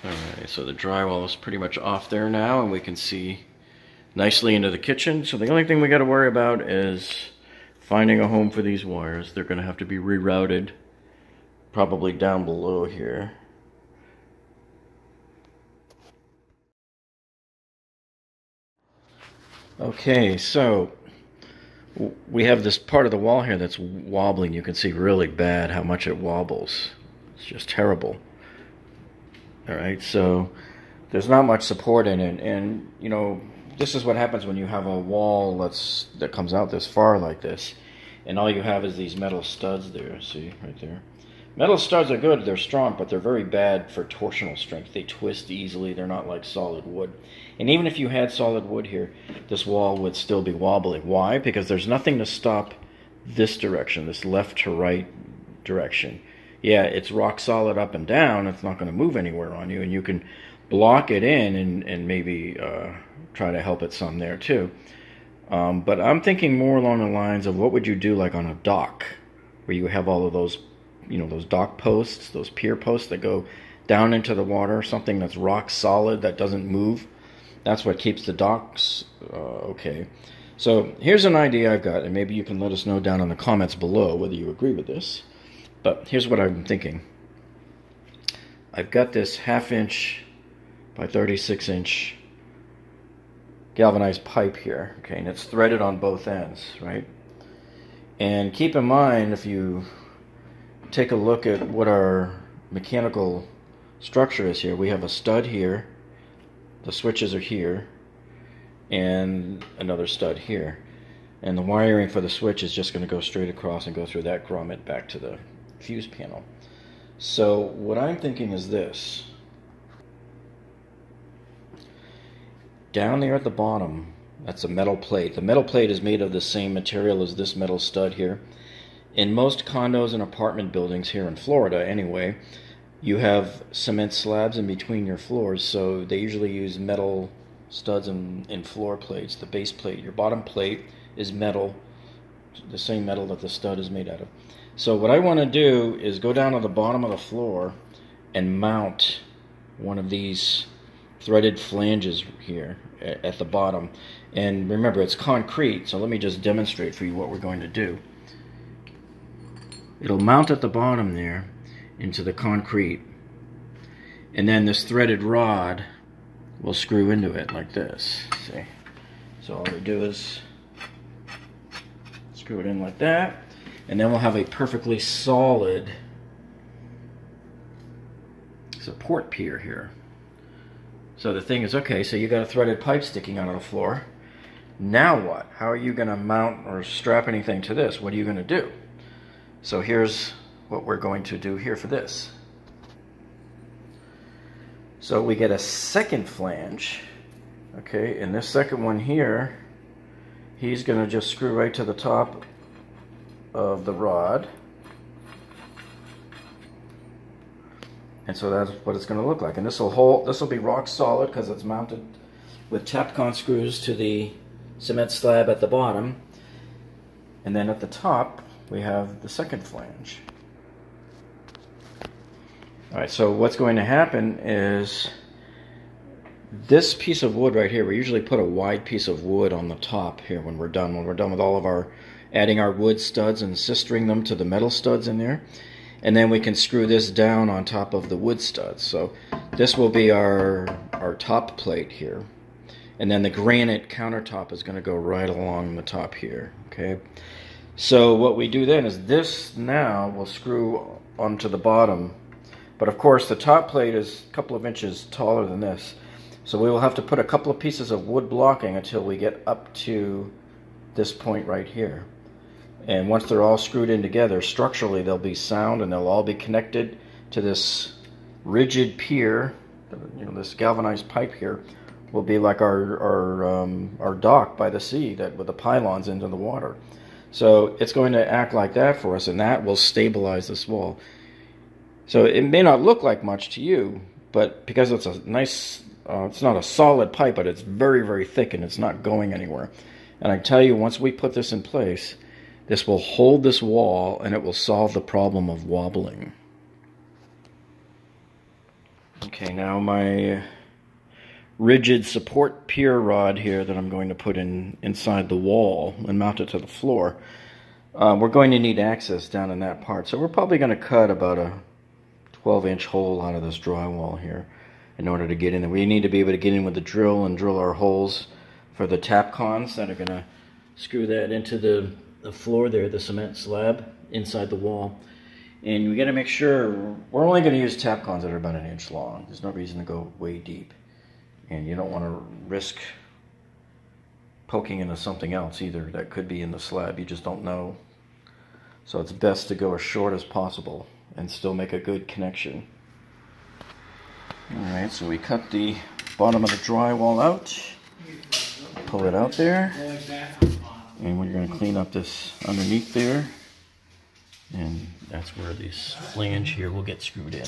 Alright, so the drywall is pretty much off there now, and we can see nicely into the kitchen. So the only thing we got to worry about is finding a home for these wires. They're going to have to be rerouted, probably down below here. Okay, so we have this part of the wall here that's wobbling. You can see really bad how much it wobbles. It's just terrible. Alright, so there's not much support in it, and you know, this is what happens when you have a wall that comes out this far like this, and all you have is these metal studs there. See, right there. Metal studs are good, they're strong, but they're very bad for torsional strength. They twist easily, they're not like solid wood. And even if you had solid wood here, this wall would still be wobbly. Why? Because there's nothing to stop this direction, this left to right direction. Yeah, it's rock solid up and down, it's not going to move anywhere on you, and you can block it in and maybe try to help it some there too. But I'm thinking more along the lines of what would you do like on a dock, where you have all of those, you know, those dock posts, those pier posts that go down into the water, something that's rock solid that doesn't move. That's what keeps the docks okay. So here's an idea I've got, and maybe you can let us know down in the comments below whether you agree with this. But here's what I'm thinking. I've got this 1/2 inch by 36 inch galvanized pipe here, okay, and it's threaded on both ends, right? And keep in mind, if you take a look at what our mechanical structure is here, we have a stud here, the switches are here, and another stud here. And the wiring for the switch is just going to go straight across and go through that grommet back to the fuse panel. So what I'm thinking is this. Down there at the bottom, that's a metal plate. The metal plate is made of the same material as this metal stud here. In most condos and apartment buildings here in Florida anyway, you have cement slabs in between your floors, so they usually use metal studs in floor plates. The base plate, your bottom plate, is metal, the same metal that the stud is made out of. So what I want to do is go down to the bottom of the floor and mount one of these threaded flanges here at the bottom. And remember, it's concrete, so let me just demonstrate for you what we're going to do. It'll mount at the bottom there into the concrete, and then this threaded rod will screw into it like this. See? So all we do is screw it in like that, and then we'll have a perfectly solid support pier here. So the thing is, okay, so you got a threaded pipe sticking out of the floor. Now what? How are you going to mount or strap anything to this? What are you going to do? So here's what we're going to do here for this. So we get a second flange, okay, and this second one here, he's going to just screw right to the top of the rod. And so that's what it's going to look like. And this will be rock solid because it's mounted with Tapcon screws to the cement slab at the bottom. And then at the top, we have the second flange. Alright, so what's going to happen is this piece of wood right here, we usually put a wide piece of wood on the top here when we're done. When we're done with all of our, adding our wood studs and sistering them to the metal studs in there. And then we can screw this down on top of the wood studs. So this will be our top plate here. And then the granite countertop is going to go right along the top here. Okay. So what we do then is this now will screw onto the bottom. But of course the top plate is a couple of inches taller than this. So we will have to put a couple of pieces of wood blocking until we get up to this point right here. And once they're all screwed in together, structurally they'll be sound and they'll all be connected to this rigid pier. You know, this galvanized pipe here will be like our dock by the sea that with the pylons into the water. So it's going to act like that for us, and that will stabilize this wall. So it may not look like much to you, but because it's a nice, it's not a solid pipe, but it's very, very thick and it's not going anywhere. And I tell you, once we put this in place, this will hold this wall and it will solve the problem of wobbling. Okay, now my rigid support pier rod here that I'm going to put inside the wall and mount it to the floor. We're going to need access down in that part, so we're probably going to cut about a 12-inch hole out of this drywall here in order to get in there. We need to be able to get in with the drill and drill our holes for the tap cons that are going to screw that into the floor there, the cement slab inside the wall. And we got to make sure we're only going to use tap cons that are about 1 inch long. There's no reason to go way deep, and you don't want to risk poking into something else either that could be in the slab. You just don't know. So it's best to go as short as possible and still make a good connection. Alright, so we cut the bottom of the drywall out, pull it out there, and we're going to clean up this underneath there, and that's where this flange here will get screwed in.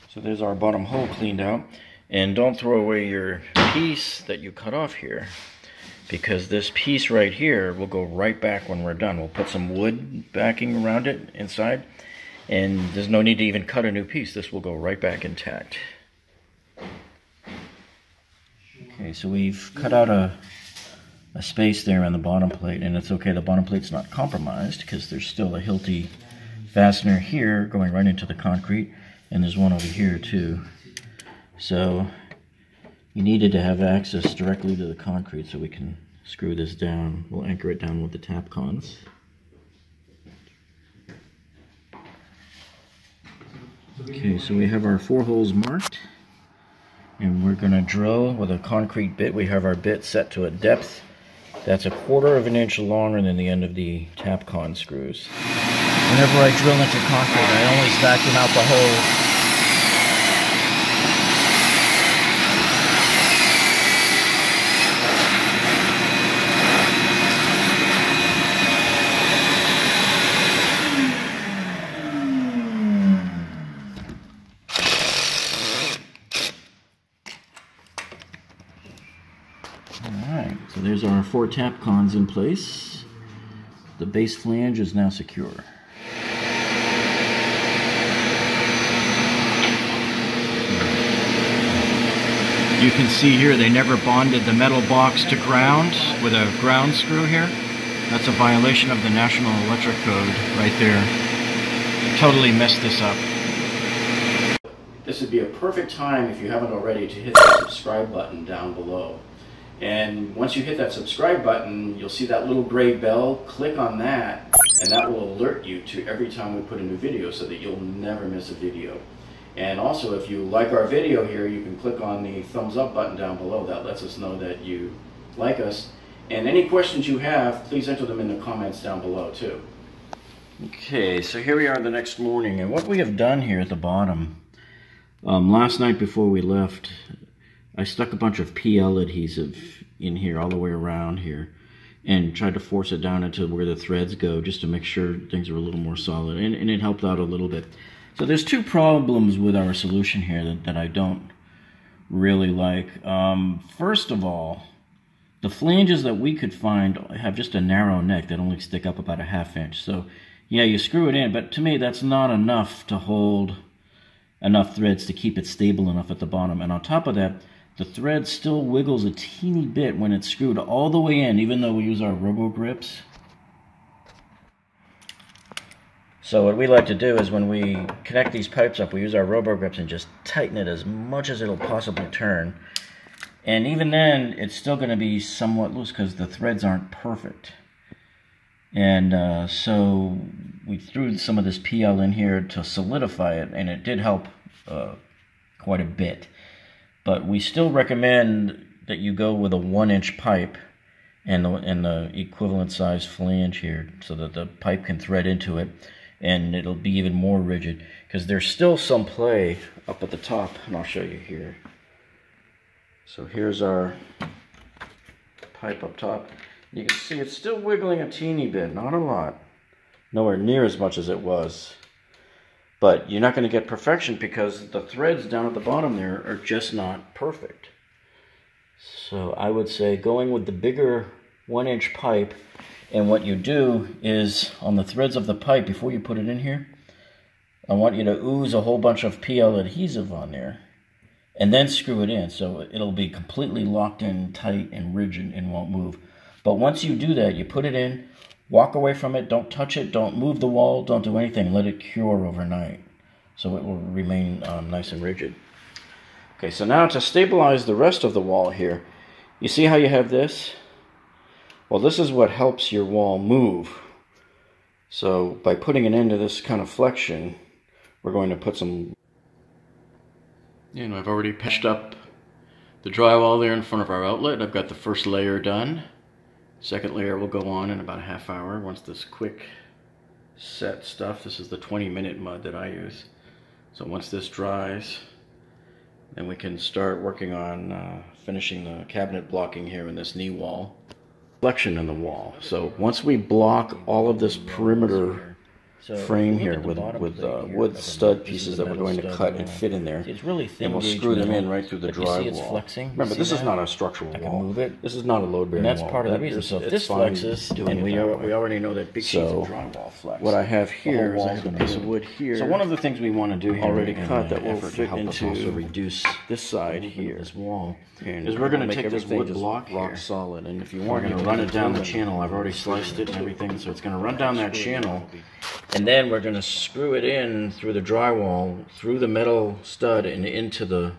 So there's our bottom hole cleaned out, and don't throw away your piece that you cut off here, because this piece right here will go right back when we're done. We'll put some wood backing around it inside, and there's no need to even cut a new piece. This will go right back intact. Okay, so we've cut out a space there on the bottom plate, and it's okay, the bottom plate's not compromised because there's still a Hilti fastener here going right into the concrete, and there's one over here too. So you needed to have access directly to the concrete so we can screw this down. We'll anchor it down with the tap cons. Okay, so we have our 4 holes marked, and we're going to drill with a concrete bit. We have our bit set to a depth that's 1/4 inch longer than the end of the tap con screws. Whenever I drill into concrete, I always vacuum out the holes. Alright, so there's our 4 tap cons in place. The base flange is now secure. You can see here they never bonded the metal box to ground with a ground screw here. That's a violation of the National Electric Code right there. Totally messed this up. This would be a perfect time, if you haven't already, to hit the subscribe button down below. And once you hit that subscribe button, you'll see that little gray bell. Click on that, and that will alert you to every time we put a new video so that you'll never miss a video. And also, if you like our video here, you can click on the thumbs up button down below. That lets us know that you like us. And any questions you have, please enter them in the comments down below too. Okay, so here we are the next morning, and what we have done here at the bottom, last night before we left, I stuck a bunch of PL adhesive in here all the way around here and tried to force it down into where the threads go just to make sure things are a little more solid, and it helped out a little bit. So there's 2 problems with our solution here that I don't really like. First of all, the flanges that we could find have just a narrow neck that only stick up about 1/2 inch. So yeah, you screw it in, but to me that's not enough to hold enough threads to keep it stable enough at the bottom. And on top of that, the thread still wiggles a teeny bit when it's screwed all the way in, even though we use our robo grips. So what we like to do is when we connect these pipes up, we use our robo grips and just tighten it as much as it'll possibly turn. And even then, it's still going to be somewhat loose because the threads aren't perfect. And so we threw some of this PL in here to solidify it, and it did help quite a bit. But we still recommend that you go with a 1-inch pipe and the equivalent size flange here so that the pipe can thread into it, and it'll be even more rigid because there's still some play up at the top, and I'll show you here. So here's our pipe up top. You can see it's still wiggling a teeny bit, not a lot. Nowhere near as much as it was. But you're not going to get perfection because the threads down at the bottom there are just not perfect. So I would say going with the bigger 1-inch pipe, and what you do is on the threads of the pipe before you put it in here, I want you to ooze a whole bunch of PL adhesive on there. and then screw it in. So it'll be completely locked in tight and rigid and won't move. But once you do that, you put it in, walk away from it, don't touch it, don't move the wall, don't do anything. Let it cure overnight so it will remain nice and rigid. Okay, so now to stabilize the rest of the wall here, you see how you have this? Well, this is what helps your wall move. So by putting it into this kind of flexion, we're going to put some... And I've already patched up the drywall there in front of our outlet. I've got the first layer done. Second layer will go on in about a half hour once this quick set stuff. This is the 20-minute mud that I use. So once this dries, then we can start working on finishing the cabinet blocking here in this knee wall. Flexion in the wall. So once we block all of this perimeter frame here with wood stud pieces that we're going to cut and fit in there, it's really thin, and we'll screw them in right through the drywall. Flexing. Remember, this is not a structural wall. I can move it. This is not a load-bearing wall. And that's part of the reason. So if this flexes, and we already know that big sheets of drywall flex. What I have here is I have a piece of wood here. So one of the things we want to do here, already cut, that will fit into also reduce this side here, this wall, is we're going to take this wood block rock solid, and if you want, you can run it down the channel. I've already sliced it and everything, so it's going to run down that channel, and then we're going to screw it in through the drywall, through the metal stud, and into the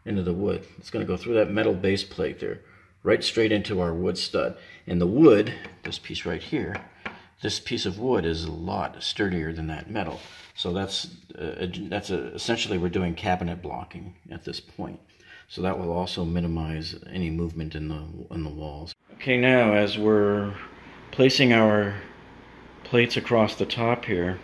wood. It's going to go through that metal base plate there, right straight into our wood stud. And the wood, this piece right here, this piece of wood is a lot sturdier than that metal. So that's essentially we're doing cabinet blocking at this point. So that will also minimize any movement in the walls. Okay, now as we're placing our plates across the top here,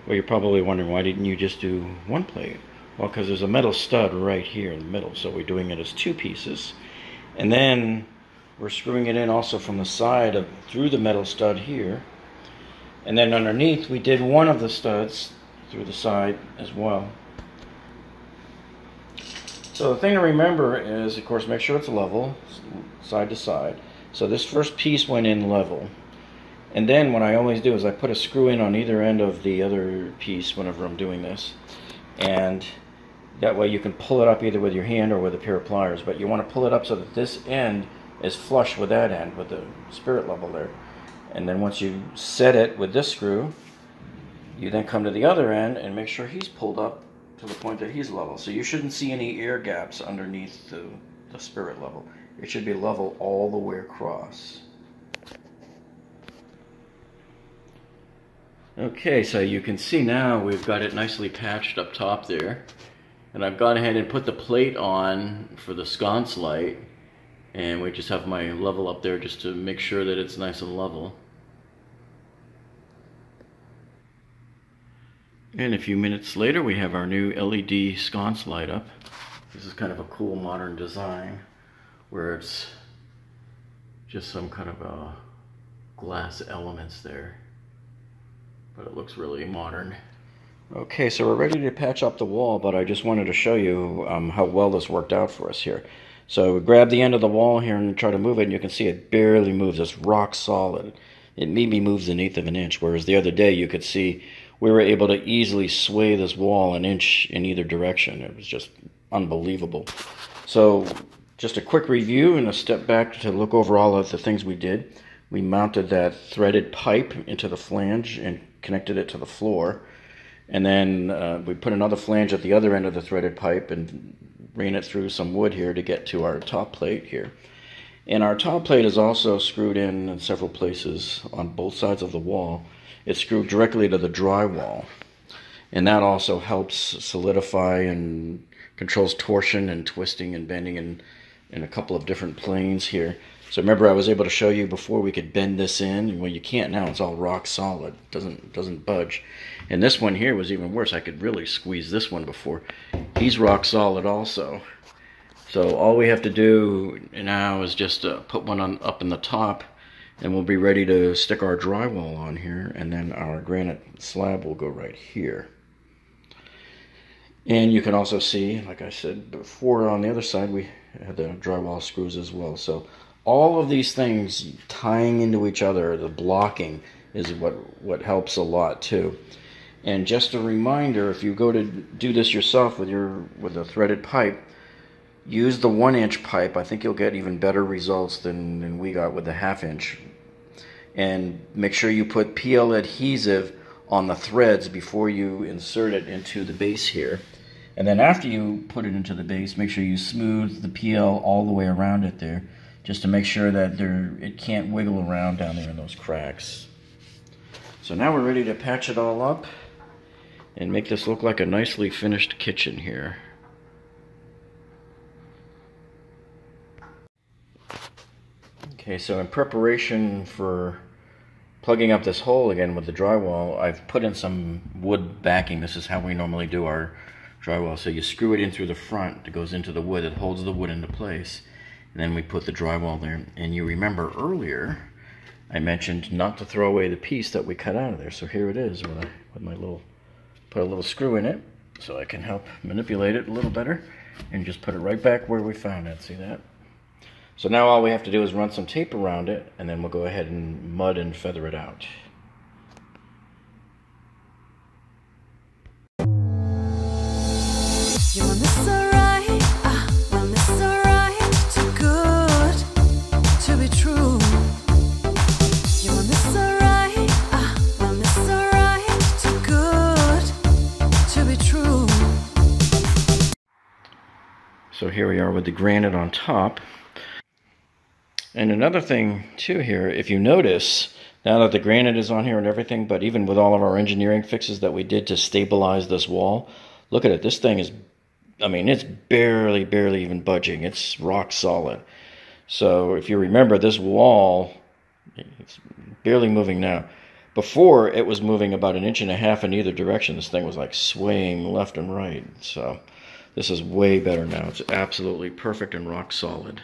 well, you're probably wondering, why didn't you just do one plate? Well, because there's a metal stud right here in the middle, so we're doing it as two pieces. And then we're screwing it in also from the side through the metal stud here. And then underneath, we did one of the studs through the side as well. So the thing to remember is, of course, make sure it's level, side to side. So this first piece went in level. And then what I always do is I put a screw in on either end of the other piece whenever I'm doing this. And that way you can pull it up either with your hand or with a pair of pliers. But you want to pull it up so that this end is flush with that end, with the spirit level there. And then once you set it with this screw, you then come to the other end and make sure he's pulled up to the point that he's level. So you shouldn't see any air gaps underneath the spirit level. It should be level all the way across. Okay, so you can see now we've got it nicely patched up top there. And I've gone ahead and put the plate on for the sconce light. And we just have my level up there just to make sure that it's nice and level. And a few minutes later we have our new LED sconce light up. This is kind of a cool modern design where it's just some kind of a glass elements there. But it looks really modern. Okay, so we're ready to patch up the wall, but I just wanted to show you how well this worked out for us here. So we grab the end of the wall here and try to move it, and you can see it barely moves. It's rock solid. It maybe moves an eighth of an inch, whereas the other day you could see we were able to easily sway this wall an inch in either direction. It was just unbelievable. So just a quick review and a step back to look over all of the things we did. We mounted that threaded pipe into the flange and connected it to the floor. And then we put another flange at the other end of the threaded pipe and ran it through some wood here to get to our top plate here. And our top plate is also screwed in several places on both sides of the wall. It's screwed directly to the drywall. And that also helps solidify and controls torsion and twisting and bending in a couple of different planes here. So remember, I was able to show you before we could bend this in. Well, you can't now. It's all rock solid. Doesn't budge. And this one here was even worse. I could really squeeze this one before. He's rock solid also. So all we have to do now is just put one up in the top, and we'll be ready to stick our drywall on here, and then our granite slab will go right here. And you can also see, like I said before, on the other side we had the drywall screws as well. So all of these things tying into each other, the blocking, is what helps a lot too. And just a reminder, if you go to do this yourself with a threaded pipe, use the 1-inch pipe. I think you'll get even better results than we got with the 1/2 inch. And make sure you put PL adhesive on the threads before you insert it into the base here. And then after you put it into the base, make sure you smooth the PL all the way around it there, just to make sure that it can't wiggle around down there in those cracks. So now we're ready to patch it all up and make this look like a nicely finished kitchen here. Okay, so in preparation for plugging up this hole again with the drywall, I've put in some wood backing. This is how we normally do our drywall. So you screw it in through the front. It goes into the wood. It holds the wood into place. And then we put the drywall there. And you remember earlier, I mentioned not to throw away the piece that we cut out of there. So here it is with my little, put a little screw in it so I can help manipulate it a little better. And just put it right back where we found it. See that? So now all we have to do is run some tape around it, and then we'll go ahead and mud and feather it out. You want this alright? Want this alright? Too good to be true. You want this alright? Want this alright? Too good to be true. So here we are with the granite on top. And another thing too here, if you notice, now that the granite is on here and everything, but even with all of our engineering fixes that we did to stabilize this wall, look at it. This thing is, I mean, it's barely even budging. It's rock solid. So if you remember, this wall, it's barely moving now. Before, it was moving about 1.5 inches in either direction. This thing was like swaying left and right. So this is way better now. It's absolutely perfect and rock solid.